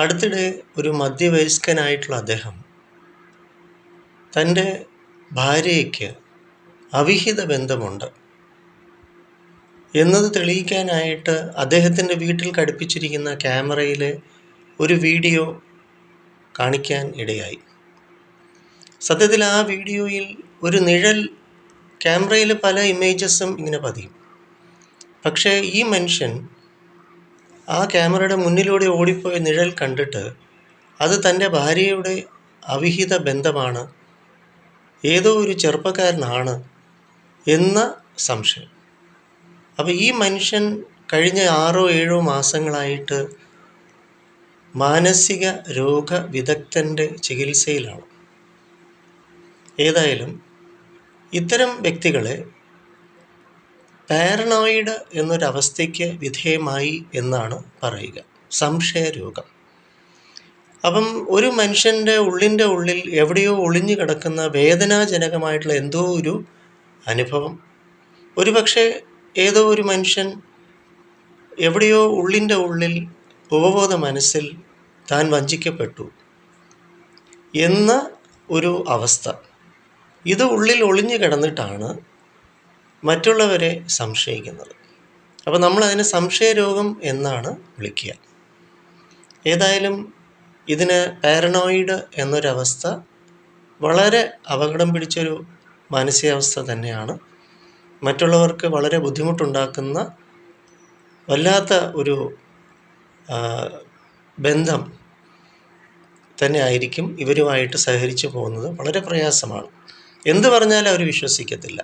അടുത്തിടെ ഒരു മധ്യവയസ്കനായിട്ടുള്ള അദ്ദേഹം തൻ്റെ ഭാര്യയ്ക്ക് അവിഹിത ബന്ധമുണ്ട് എന്നത് തെളിയിക്കാനായിട്ട് അദ്ദേഹത്തിൻ്റെ വീട്ടിൽ ഘടിപ്പിച്ചിരിക്കുന്ന ക്യാമറയിലെ ഒരു വീഡിയോ കാണിക്കാൻ ഇടയായി. സത്യത്തിൽ ആ വീഡിയോയിൽ ഒരു നിഴൽ, ക്യാമറയിൽ പല ഇമേജസും ഇങ്ങനെ പതിയും. പക്ഷേ ഈ മനുഷ്യൻ ആ ക്യാമറയുടെ മുന്നിലൂടെ ഓടിപ്പോയ നിഴൽ കണ്ടിട്ട് അത് തൻ്റെ ഭാര്യയുടെ അവിഹിത ബന്ധമാണ്, ഏതോ ഒരു ചെറുപ്പക്കാരനാണ് എന്ന സംശയം. അപ്പോൾ ഈ മനുഷ്യൻ കഴിഞ്ഞ 6-7 മാസങ്ങളായിട്ട് മാനസിക രോഗ വിദഗ്ധൻ്റെ ചികിത്സയിലാണ്. ഏതായാലും ഇത്തരം വ്യക്തികളെ പാരനോയിഡ് എന്നൊരവസ്ഥയ്ക്ക് വിധേയമായി എന്നാണ് പറയുക, സംശയരോഗം. അപ്പം ഒരു മനുഷ്യൻ്റെ ഉള്ളിൻ്റെ ഉള്ളിൽ എവിടെയോ ഒളിഞ്ഞു കിടക്കുന്ന വേദനാജനകമായിട്ടുള്ള എന്തോ ഒരു അനുഭവം, ഒരുപക്ഷെ ഏതോ ഒരു മനുഷ്യൻ എവിടെയോ ഉള്ളിൻ്റെ ഉള്ളിൽ ഉപബോധ മനസ്സിൽ താൻ വഞ്ചിക്കപ്പെട്ടു എന്ന ഒരു അവസ്ഥ, ഇത് ഉള്ളിൽ ഒളിഞ്ഞു കിടന്നിട്ടാണ് മറ്റുള്ളവരെ സംശയിക്കുന്നത്. അപ്പോൾ നമ്മളതിനെ സംശയരോഗം എന്നാണ് വിളിക്കുക. ഏതായാലും ഇതിന് പാരനോയിഡ് എന്നൊരവസ്ഥ വളരെ അപകടം പിടിച്ചൊരു മാനസികാവസ്ഥ തന്നെയാണ്. മറ്റുള്ളവർക്ക് വളരെ ബുദ്ധിമുട്ടുണ്ടാക്കുന്ന വല്ലാത്ത ഒരു ബന്ധം തന്നെ ആയിരിക്കും. ഇവരുമായിട്ട് സഹകരിച്ചു പോകുന്നത് വളരെ പ്രയാസമാണ്. എന്ത് പറഞ്ഞാലും അവർ വിശ്വസിക്കത്തില്ല.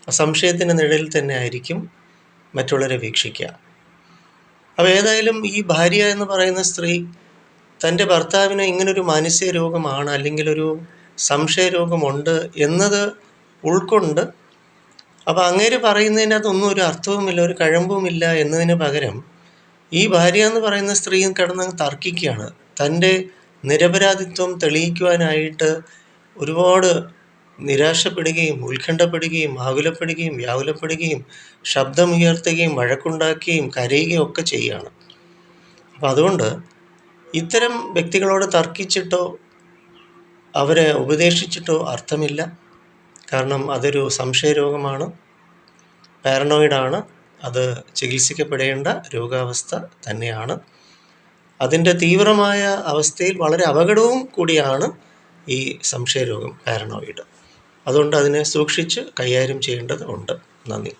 സംശയത്തിൻ്റെ നിഴലിൽ തന്നെ ആയിരിക്കും മറ്റുള്ളവരെ വീക്ഷിക്കുക. അപ്പോൾ ഏതായാലും ഈ ഭാര്യ എന്ന് പറയുന്ന സ്ത്രീ തൻ്റെ ഭർത്താവിന് ഇങ്ങനൊരു മാനസിക രോഗമാണ് അല്ലെങ്കിൽ ഒരു സംശയരോഗമുണ്ട് എന്നത് ഉൾക്കൊണ്ട്, അപ്പോൾ അങ്ങേര് പറയുന്നതിനകത്തൊന്നും ഒരു അർത്ഥവുമില്ല, ഒരു കഴമ്പുമില്ല എന്നതിന് പകരം ഈ ഭാര്യ എന്ന് പറയുന്ന സ്ത്രീ കിടന്ന് തർക്കിക്കുകയാണ്. തൻ്റെ നിരപരാധിത്വം തെളിയിക്കുവാനായിട്ട് ഒരുപാട് നിരാശപ്പെടുകയും ഉത്കണ്ഠപ്പെടുകയും ആകുലപ്പെടുകയും വ്യാകുലപ്പെടുകയും ശബ്ദമുയർത്തുകയും വഴക്കുണ്ടാക്കുകയും കരയുകയും ഒക്കെ ചെയ്യുകയാണ്. അപ്പം അതുകൊണ്ട് ഇത്തരം വ്യക്തികളോട് തർക്കിച്ചിട്ടോ അവരെ ഉപദേശിച്ചിട്ടോ അർത്ഥമില്ല. കാരണം അതൊരു സംശയരോഗമാണ്, പാരനോയിഡാണ്. അത് ചികിത്സിക്കപ്പെടേണ്ട രോഗാവസ്ഥ തന്നെയാണ്. അതിൻ്റെ തീവ്രമായ അവസ്ഥയിൽ വളരെ അപകടവും കൂടിയാണ് ഈ സംശയരോഗം, പാരനോയിഡ്. അതുകൊണ്ട് അതിനെ സൂക്ഷിച്ച് കൈകാര്യം ചെയ്യേണ്ടതുണ്ട്. നന്ദി.